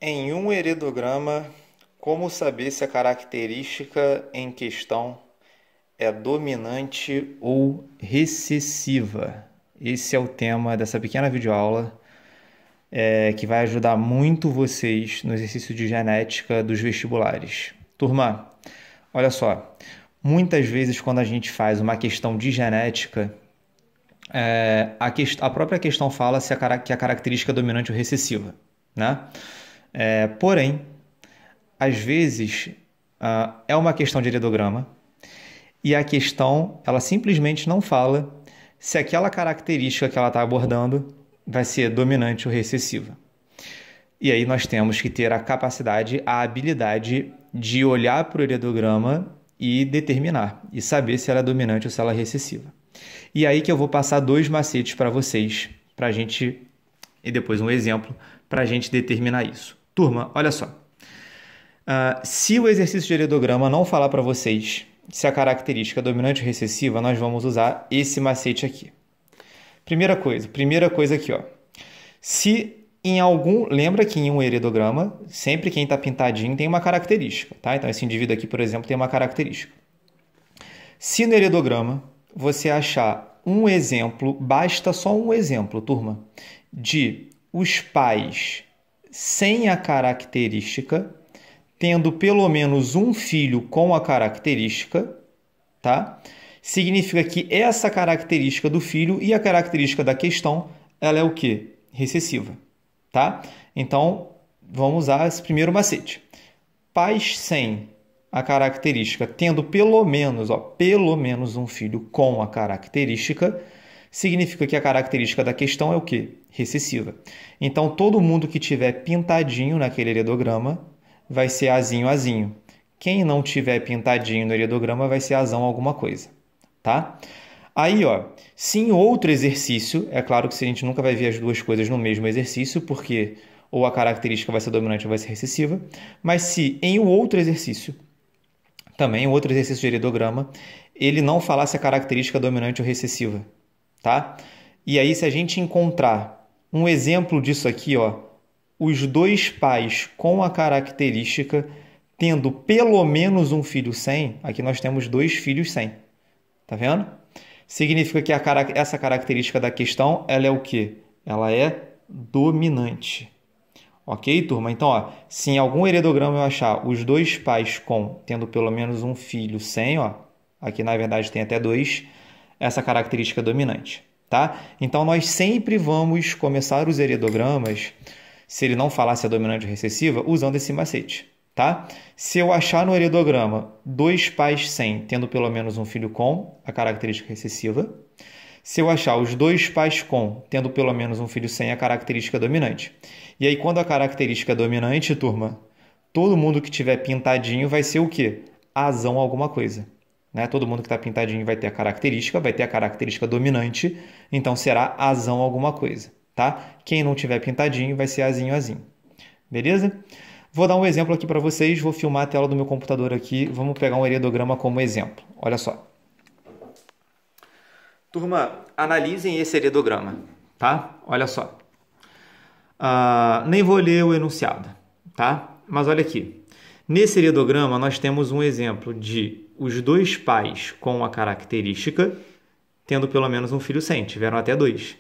Em um heredograma, como saber se a característica em questão é dominante ou recessiva? Esse é o tema dessa pequena videoaula, que vai ajudar muito vocês no exercício de genética dos vestibulares. Turma, olha só, muitas vezes quando a gente faz uma questão de genética, a própria questão fala se que a característica é dominante ou recessiva, né? Porém, às vezes, é uma questão de heredograma e a questão, ela simplesmente não fala se aquela característica que ela está abordando vai ser dominante ou recessiva. E aí nós temos que ter a capacidade, a habilidade de olhar para o heredograma e determinar, e saber se ela é dominante ou se ela é recessiva. E aí que eu vou passar dois macetes para vocês, para a gente, e depois um exemplo, para a gente determinar isso. Turma, olha só. Se o exercício de heredograma não falar para vocês se a característica é dominante ou recessiva, nós vamos usar esse macete aqui. Primeira coisa aqui, ó. Lembra que em um heredograma, sempre quem está pintadinho tem uma característica, tá? Então esse indivíduo aqui, por exemplo, tem uma característica. Se no heredograma você achar um exemplo, basta só um exemplo, turma, de os pais sem a característica, tendo pelo menos um filho com a característica, tá? Significa que essa característica do filho e a característica da questão, ela é o quê? Recessiva, tá? Então, vamos usar esse primeiro macete. Pais sem a característica, tendo pelo menos um filho com a característica, significa que a característica da questão é o quê? Recessiva. Então, todo mundo que tiver pintadinho naquele heredograma vai ser azinho, azinho. Quem não tiver pintadinho no heredograma vai ser azão alguma coisa, tá? Aí, ó, se em outro exercício, é claro que a gente nunca vai ver as duas coisas no mesmo exercício, porque ou a característica vai ser dominante ou vai ser recessiva, mas se em um outro exercício, também um outro exercício de heredograma, ele não falar se a característica é dominante ou recessiva, tá? E aí, se a gente encontrar um exemplo disso aqui, ó, os dois pais com a característica tendo pelo menos um filho sem, aqui nós temos dois filhos sem. Tá vendo? Significa que essa característica da questão, ela é o quê? Ela é dominante. Ok, turma? Então, ó, se em algum heredograma eu achar os dois pais tendo pelo menos um filho sem, ó, aqui na verdade tem até dois, essa característica é dominante. Tá? Então, nós sempre vamos começar os heredogramas, se ele não falar se é dominante ou recessiva, usando esse macete, tá? Se eu achar no heredograma dois pais sem, tendo pelo menos um filho com, a característica recessiva. Se eu achar os dois pais com, tendo pelo menos um filho sem, a característica dominante. E aí, quando a característica é dominante, turma, todo mundo que tiver pintadinho vai ser o quê? Azão alguma coisa. Né? Todo mundo que está pintadinho vai ter a característica dominante, então será azão alguma coisa. Tá? Quem não tiver pintadinho vai ser azinho, azinho. Beleza? Vou dar um exemplo aqui para vocês. Vou filmar a tela do meu computador aqui. Vamos pegar um heredograma como exemplo. Olha só. Turma, analisem esse heredograma. Tá? Olha só. Nem vou ler o enunciado. Tá? Mas olha aqui. Nesse heredograma, nós temos um exemplo de os dois pais com a característica tendo pelo menos um filho sem. Tiveram até dois.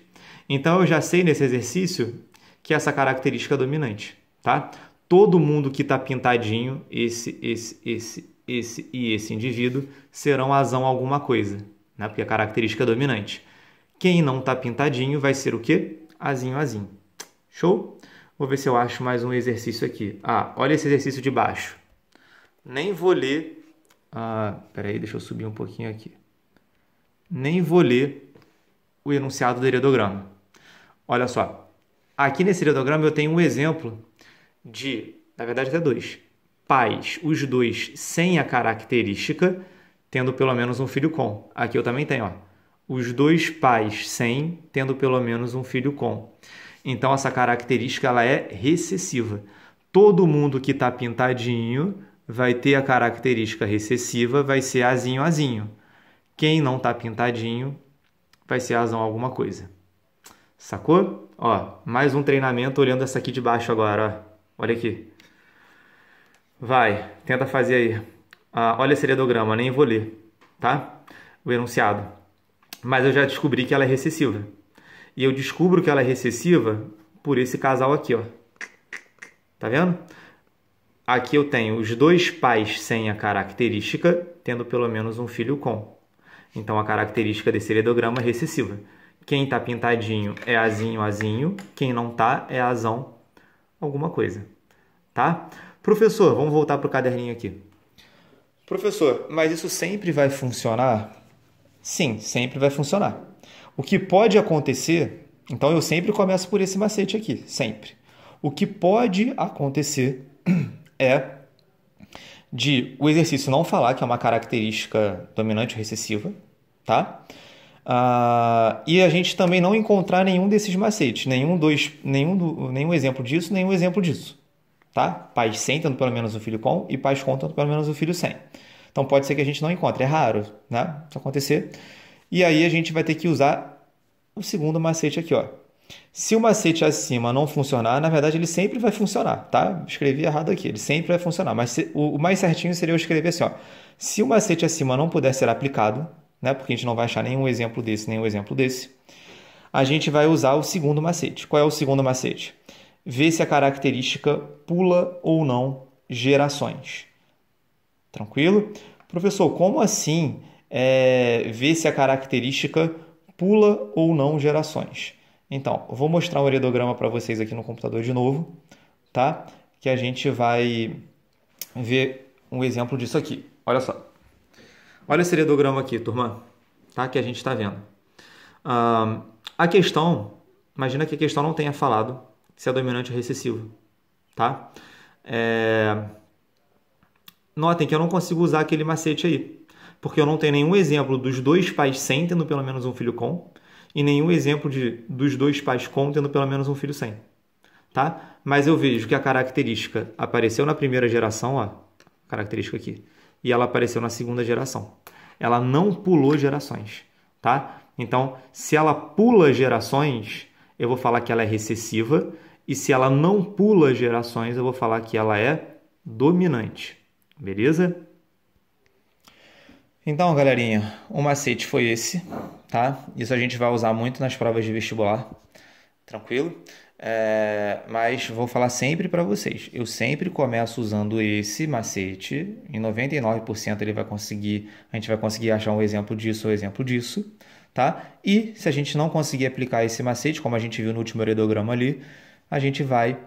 Então, eu já sei nesse exercício que essa característica é dominante, tá? Todo mundo que está pintadinho, esse e esse indivíduo, serão azão alguma coisa, né? Porque a característica é dominante. Quem não está pintadinho vai ser o quê? Azinho, azinho. Show? Vou ver se eu acho mais um exercício aqui. Olha esse exercício de baixo. Nem vou ler... peraí, deixa eu subir um pouquinho aqui. Nem vou ler o enunciado do heredograma. Olha só, aqui nesse heredograma eu tenho um exemplo de, na verdade até dois, pais, os dois sem a característica, tendo pelo menos um filho com. Aqui eu também tenho, ó, os dois pais sem, tendo pelo menos um filho com. Então essa característica ela é recessiva. Todo mundo que está pintadinho vai ter a característica recessiva, vai ser azinho, azinho. Quem não está pintadinho vai ser azão alguma coisa. Sacou? Ó, mais um treinamento olhando essa aqui de baixo agora, Olha aqui. Vai, tenta fazer aí. Olha esse heredograma, nem vou ler, tá? O enunciado. Mas eu já descobri que ela é recessiva. E eu descubro que ela é recessiva por esse casal aqui, ó. Tá vendo? Aqui eu tenho os dois pais sem a característica, tendo pelo menos um filho com. Então a característica desse heredograma é recessiva. Quem está pintadinho é azinho, azinho. Quem não está é azão, alguma coisa. Tá? Professor, vamos voltar para o caderninho aqui. Professor, mas isso sempre vai funcionar? Sim, sempre vai funcionar. O que pode acontecer, então eu sempre começo por esse macete aqui, sempre. O que pode acontecer é de o exercício não falar que é uma característica dominante ou recessiva, tá? E a gente também não encontrar nenhum desses macetes, nenhum exemplo disso, nenhum exemplo disso, tá? Pais sem tendo pelo menos um filho com e pais com tendo pelo menos um filho sem. Então pode ser que a gente não encontre, é raro, né? Isso acontecer. E aí a gente vai ter que usar o segundo macete aqui, ó. Se o macete acima não funcionar, na verdade ele sempre vai funcionar, tá? Escrevi errado aqui, ele sempre vai funcionar, mas o mais certinho seria eu escrever assim, ó. Se o macete acima não puder ser aplicado, né? Porque a gente não vai achar nenhum exemplo desse, a gente vai usar o segundo macete. Qual é o segundo macete? Ver se a característica pula ou não gerações. Tranquilo? Professor, como assim ver se a característica pula ou não gerações? Então, eu vou mostrar um heredograma para vocês aqui no computador de novo, tá? Que a gente vai ver um exemplo disso aqui. Olha só. Olha esse heredograma aqui, turma, tá? Que a gente está vendo. A questão, imagina que a questão não tenha falado se é dominante ou recessivo, tá? Notem que eu não consigo usar aquele macete aí, porque eu não tenho nenhum exemplo dos dois pais sem tendo pelo menos um filho com, e nenhum exemplo dos dois pais com tendo pelo menos um filho sem, tá? Mas eu vejo que a característica apareceu na primeira geração, ó, característica aqui, e ela apareceu na segunda geração. Ela não pulou gerações, tá? Então, se ela pula gerações, eu vou falar que ela é recessiva, e se ela não pula gerações, eu vou falar que ela é dominante. Beleza? Então, galerinha, o macete foi esse, tá? Isso a gente vai usar muito nas provas de vestibular, tranquilo? Mas vou falar sempre para vocês. Eu sempre começo usando esse macete. Em 99% a gente vai conseguir achar um exemplo disso ou exemplo disso, tá? E se a gente não conseguir aplicar esse macete, como a gente viu no último heredograma ali, a gente vai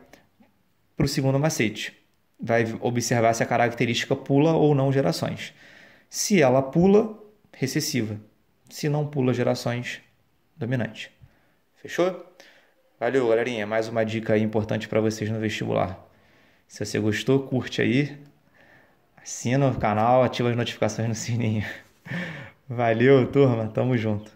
para o segundo macete. Vai observar se a característica pula ou não gerações. Se ela pula, recessiva. Se não pula gerações, dominante. Fechou? Valeu, galerinha. Mais uma dica aí importante para vocês no vestibular. Se você gostou, curte aí. Assina o canal, ativa as notificações no sininho. Valeu, turma. Tamo junto.